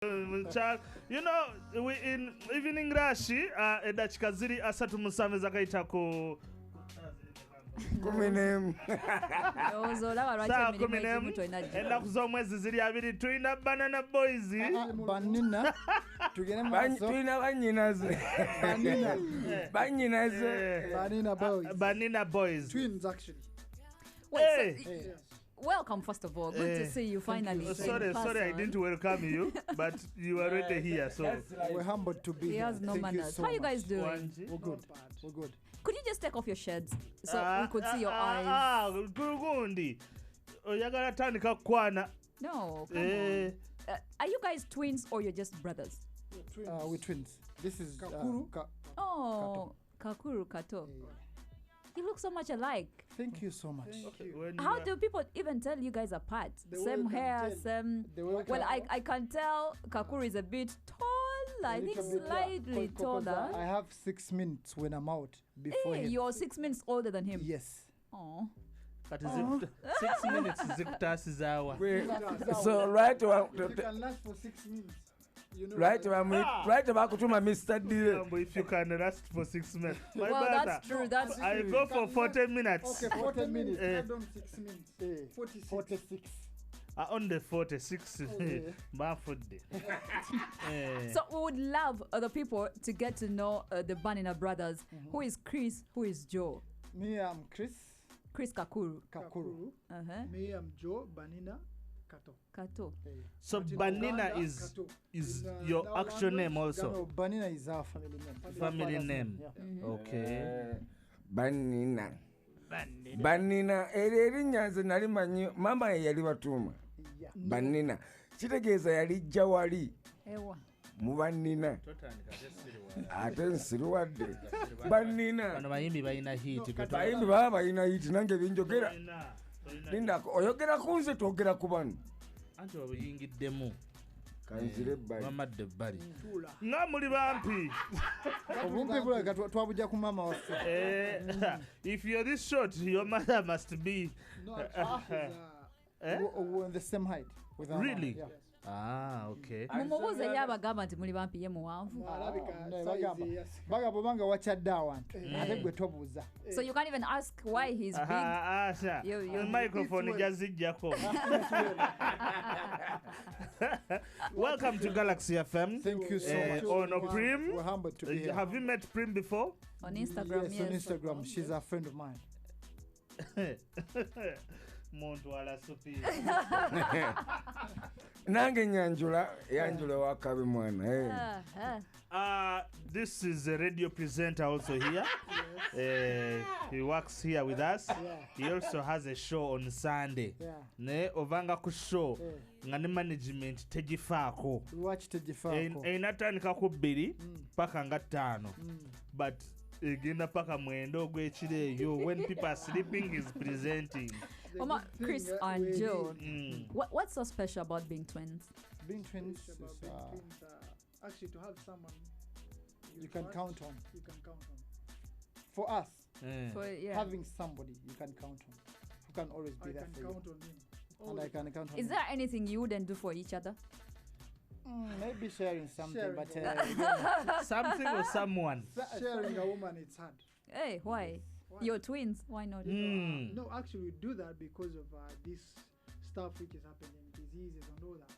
You know, we in evening rush, edachika ziri asatu musanve zakaita ku Kuminem. Saa kuminem. Enda kuzomwezi ziri abiri tuina Banana Boys. Banina. Tuina Baninas. Baninas. Banana Boys. Banana Boys. Twins, actually. Wait, welcome, first of all. Good to see you finally. Sorry, I didn't welcome you, but you are already here, so we're humbled to be here. He has no manners. How you guys doing? We're good. We're good. Could you just take off your shades so we could see your eyes? Gurugundi. Oyagala tandika kwana. No, come on. Are you guys twins or you're just brothers? We're twins. This is Kakuru. Kakuru Kato. You look so much alike. Thank you so much. Okay, how do people even tell you guys apart? Same hair, same... Well, I can tell Kakuru is a bit tall. I think slightly taller. I have 6 minutes when I'm out before him. You're 6 minutes older than him? Yes. Oh. But 6 minutes is hour. So right you can last for 6 minutes. You know right about Kutuma Mr. D. If you can last for 6 minutes. Well, that's true. That's true. I go for 40 minutes. Okay, 40 minutes. I done 6 minutes. 46. On the 46. My food day. So we would love other people to get to know the Banana brothers. Who is Chris? Who is Joe? Me, I'm Chris. Chris Kakuru. Me, I'm Joe. Banana. Kato. So Banana is your actual name also? No, Banana is our family name. Yeah. Okay. Banina. Erinyanze nali manyi mama yali batuma. Banina. Kitegeeza yali jawali. Ewa. Mu Banina. Ate nsiruwadde. Banina. Bano bayimbi bayina hit. Bayimbi baba bayina hit nange binjogera. Linda oyogera kunze togera ku bano. Anti obuyingiddemu. Kanzire bali. Mamadde bali. Nga muli bampi. Obumpi bulaga twabujja ku mama waffe. If you're this short, your mother must be... We're in the same height with our really? mom. Yeah. Ah, okay. Mumubuuze ye abagamba nti muli bampi ye muwanvu. Bagamba banga wachadde awantu ate gwe tobuuza. So you can't even ask why he's big. The microphone jazijjako. Welcome to Galaxy FM. Thank you so much. On Prim. We're humbled to be here. Have you met Prim before? On Instagram, yes. On Instagram. She's a friend of mine. Montwala Sophie. Nange yanjula wakabe mwana. This is a radio presenter also here. He works here with us. He also has a show on Sunday. Ne ovanga ku show ngane management tegifaako. Watch tegifaako. Einatandika ku 2 paka nga 5. But egenda paka mwendo gw'ekireeyo when people are sleeping he's presenting. Chris and Joe, what's so special about being twins? Being twins is actually to have someone you can count on. You can count on. For us, having somebody you can count on, who can always be there for you. I can count on him. And I can count on him. Is there anything you wouldn't do for each other? Maybe sharing something, but something or someone. Sharing a woman, it's hard. Hey, why? You're twins. Why not? No, actually, we do that because of this stuff which is happening, diseases and all that.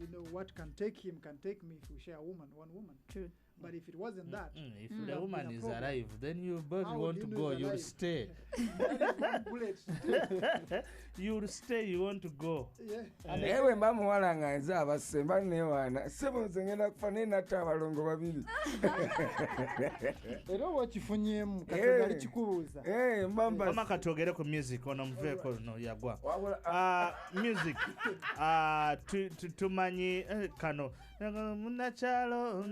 You know what can take him can take me if we share one woman. True. But if it wasn't that, if the woman is alive, then you both want to go. You'll stay. You'll stay. You want to go. Ewe mama walanga nza abasemba ne wana sebo zengenda kufane nata abalongo babiri. Era wakifunyemu katogali kikubuuza. Mama katogere ku music ono mveko no yagwa. Music. Tumanyi kano munachalo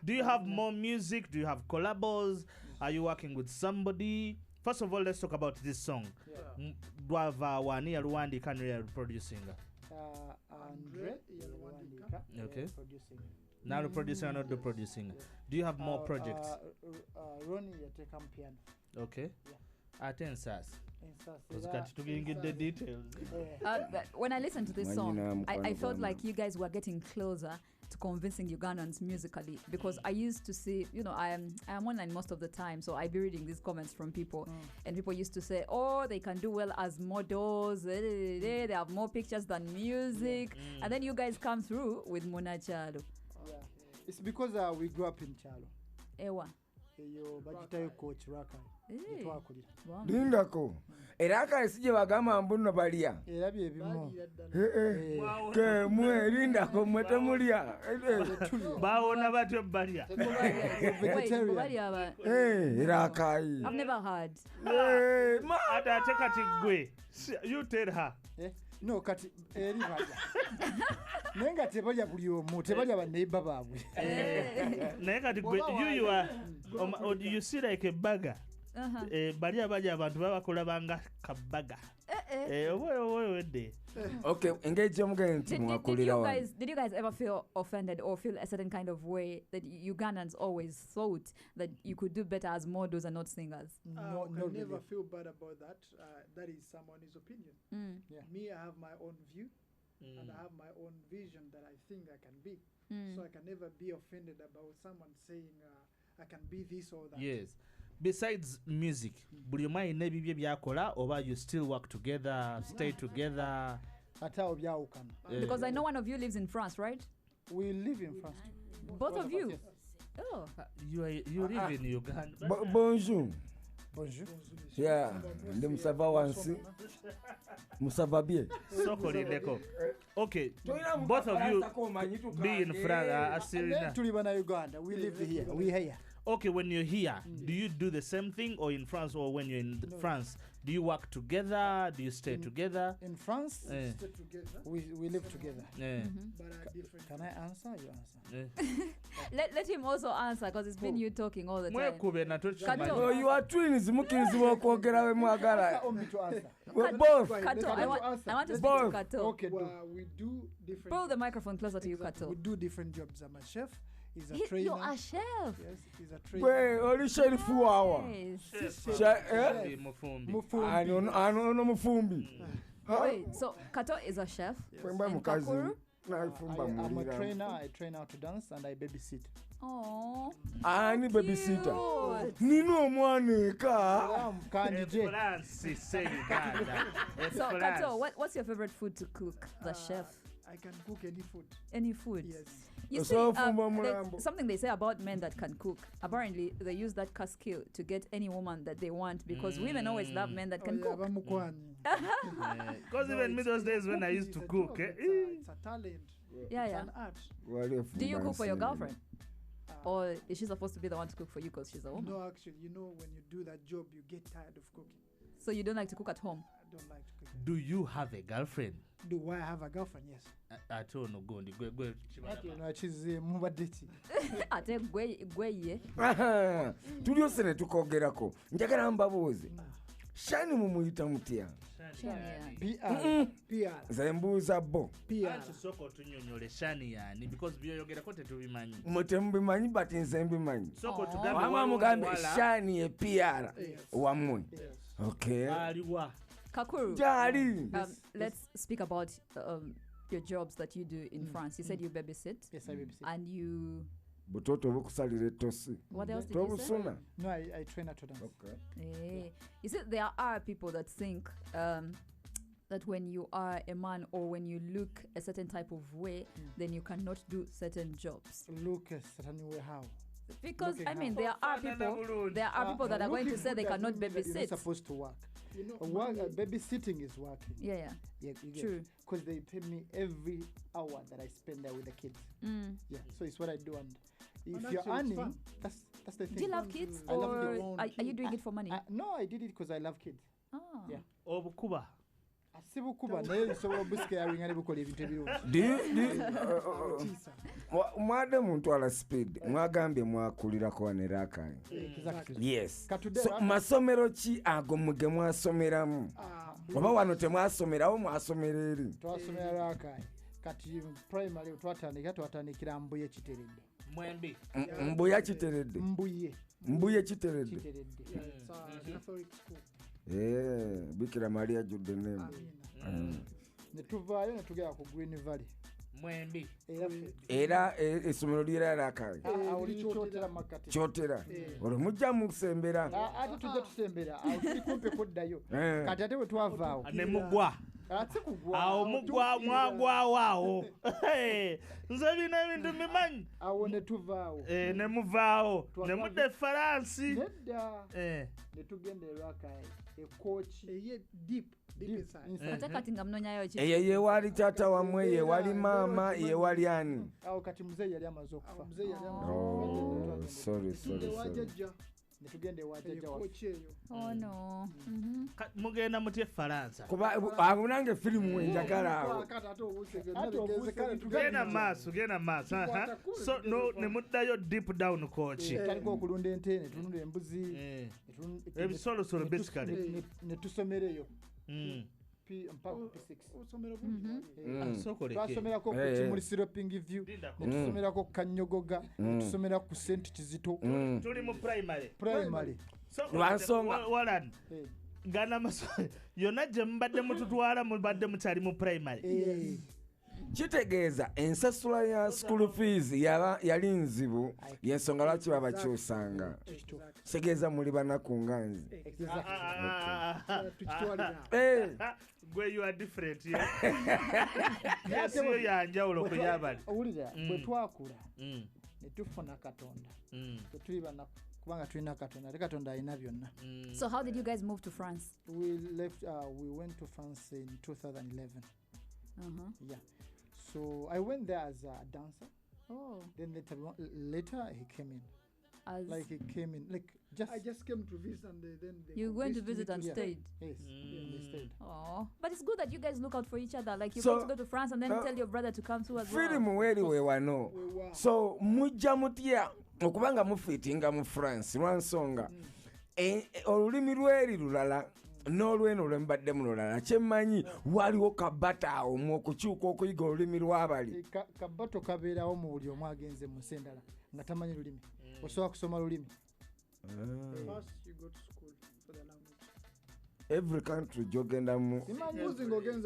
Do you have more music? Do you have collabos? Are you working with somebody? First of all, let's talk about this song. Dwava wani yaluwandi kanri producing. Andre Yalwandika. Okay. Now the producer, not the producing. Do you have more projects? Ronnie Yatekam piano. Okay. Ate ensasi. Kati tugingidde details. When I listened to this song, I felt like you guys were getting closer to convincing Ugandans musically, because I used to see, I am online most of the time, so I'd be reading these comments from people, and people used to say, oh, they can do well as models, they have more pictures than music, and then you guys come through with Muna Chalo. It's because we grew up in Chalo. Ewa. Eyo bagitayo coach Rakai. Twakulira. Lindako. Eraka sije bagamba mbuno balia. Era bye bimu. Ke mwe lindako mwete mulia. Baona batyo balia. Vegetarian. Rakai. I've never heard. Ata kati gwe. You tell her. No kati eri baja. Nenga tebalya buli omu, tebalya baneiba baabwe. Naye kati gwe you are you see like a burger. Bali abaja abantu babakola banga kabaga. Okay, engage your did you guys ever feel offended or feel a certain kind of way that Ugandans always thought that you could do better as models and not singers? No, never feel bad about that. That is someone's opinion. Yeah. Me, I have my own view and I have my own vision that I think I can be. So I can never be offended about someone saying I can be this or that. Yes. Besides music, buli mai nebibye byakola oba you still work together, stay together? Because I know one of you lives in France, right? We live in France. Both of you? Yes. Oh. You live in Uganda. Bonjour. Bonjour. Yeah, ndi musava wansi. Musava bien. Sokoli ndeko. Okay, both of you be in France. Tuli bana Uganda. We live here. We here. Okay, when you're here, do you do the same thing, or in France, or when you're in France, do you work together? Do you stay together? In France, stay together. We live together. But different. Can I answer? You answer. Let him also answer, because it's been you talking all the time. Oh, you are twins. Mukizi mwagala. Both. Kato, I want to speak to Kato. Okay, we do different. Pull the microphone closer to you, Kato. We do different jobs. I'm a chef. He's a trainer. You're a chef. Yes, he's a trainer. Wait, only chef for hour. Wait, so Kato is a chef. Yes. And Kakuru? I'm a trainer. I train how to dance and I babysit. Oh. Ani babysitter. Nino mwaneka. So Kato, what's your favorite food to cook? The chef. I can cook any food. Any food? Yes. You see, something they say about men that can cook. Apparently, they use that skill to get any woman that they want, because women always love men that can cook. Because even me those days when I used to cook. It's a talent. Yeah. It's an art. Do you cook for your girlfriend? Or is she supposed to be the one to cook for you because she's a woman? No, actually, when you do that job, you get tired of cooking. So you don't like to cook at home? I don't like to cook. Do you have a girlfriend? Do I have a girlfriend? Yes. I don't know. Go. Ate gweye. Tuliosene tukogerako. Njagala mbabuuze. Shani mumuyita mutya? PR. Zembuuza bo. PR. Soko tunyonyole shani yani because byoyogerako tetubimanyi. Mutembimanyi but nze mbimanyi. Soko tugambe wama mugambe shani ye PR wamwe. Okay. Aliwa. Kakuru. Jali. Let's speak about your jobs that you do in France. You said you babysit. Yes, I babysit. And you... Butoto bukusalire tosi. What else did you say? No, I train her to dance. Okay. You see, there are people that think that when you are a man or when you look a certain type of way, then you cannot do certain jobs. Look a certain way how? Because there are people that are going to say they cannot babysit. You're not supposed to work. Babysitting is working. Yeah. True. Because they pay me every hour that I spend there with the kids. Yeah, so it's what I do. And if you're earning, that's the thing. Do you love kids? I love kids. Are you doing it for money? No, I did it because I love kids. Oh. Yeah. Obukuba. Mwade muntu ala speed mwagambye mwakulirako waneraka. Yes. So masomero ki ago muge mwasomeramu? Oba wano temwasomerawo mwasomereri? Twasomera raka. Kati primary twatandikira Mbuye Kiteredde. Mwembi. Mbuye Kiteredde. Mbuye Kiteredde. Catholic school. Bikira Maria judde name. Ne tuvaayo ne tugenda ku Green Valley. Mwembi. Era essomero ly'Arakai. Kyotera makati. Kyotera. Olwo mujja musembera. Ate tujja tusembera. Awo tuli kumpe kuddayo. Kati ate bwe twavaawo. Ne mugwa. Awo mugwa mwagwawo. Nze bina ebintu mbimanyi. Awo ne tuvaawo. Ne muvaawo. Ne mudde Faransi. Nedda. Ne tugenda e Rakai. Ekooki. Eye deep inside. Ye wali tata wamwe, ye wali mama, ye wali ani. Awo kati muzeeyi yali amaze okufa. Sorry. Netugende wajjajja waffe. Oh no. Mugenda mutye Faransa. Kuba abo nange firimu enjagala awo. Genda maaso. So no ne muddayo deep down coach. Taliko okulunda ente ne tununda embuzi. Ebisolo basically. Ne tusomereyo. Twasomerako ku Kimulisiro Ping View, ne tusomerako Kanyogoga, ne tusomera ku St Kizito. Tuli mu primary. Lwansonga gana maso yonna gye mubadde mututwala mubadde mukyali mu primary. Kitegeeza ensasula ya school fees yali nzibu y'ensonga lwaki babakyusanga. Kitegeeza muli banaku nga nze. Gwe you are different. Yes, yo yanjawulo ku yabali. Owulira bwe twakula ne tufuna Katonda. Tuli banaku kubanga tulina Katonda. Ate Katonda alina byonna. So how did you guys move to France? We went to France in 2011. Yeah. So I went there as a dancer. Oh. Then later he came in. I just came to visit and then you went to visit and stayed. Yes. They stayed. Oh, but it's good that you guys look out for each other. Like you get to go to France and then tell your brother to come too as well. Firimu weri we wano. So mujja mutya okubanga mufitinga mu France lwansonga olulimi lweri lulala n'olweno lwembadde mu lulala kyemmanyi waliwo kabata awo okukyuka okuyiga olulimi lw'abali. Kabato kabeerawo mu buli omu agenze mu nsi endala nga tamanyi lulimi. Osobola kusoma lulimi. First you go to school for the language. Every country gyogenda mu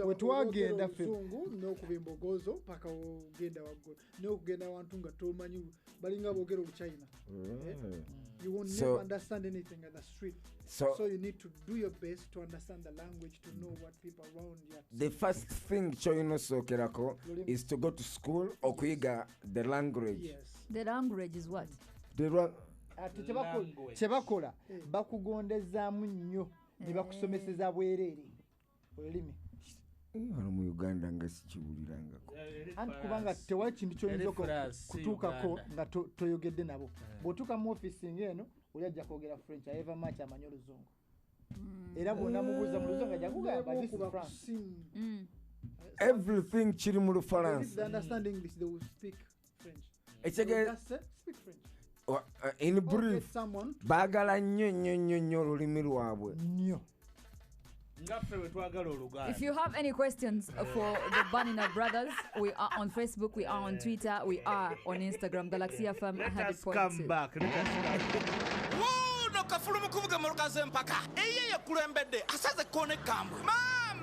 wetwagenda Zungu n'okubimba ogozo paka ogenda waggulu n'okugenda wantu nga tomanyi balinga boogera Obuchina. You won't never understand anything at the street. So you need to do your best to understand the language, to know what people around you are. The first thing ky'oyinasookerako is to go to school okuyiga the language. Yes. The language is what? Kyebakola bakugondezaamu nnyo ne bakusomeseza bwereere olulimi. Wano mu Uganda nga sikiwulirangako. Anti kubanga tewali kintu ky'oyinza kutuukako nga toyogedde nabo. Bw'otuuka mu ofiisi ng'eno oli ajja kwogera French, ayeva maaki amanyi Oluzungu. Era bw'onna mubuuza mu Luzungu ajja kugamba this is France. Everything kiri mu Lufalansa. If they understand English, they will speak French. Speak French. In brief, baagala nnyo olulimi lwabwe. Nnyo. If you have any questions for the Banina brothers, we are on Facebook, we are on Twitter, we are on Instagram, Galaxy FM. Let us come back. Whoa, no kafulu mukuvuga mu lukaze mpaka. Eye ye kulembedde asaze kone kambwe.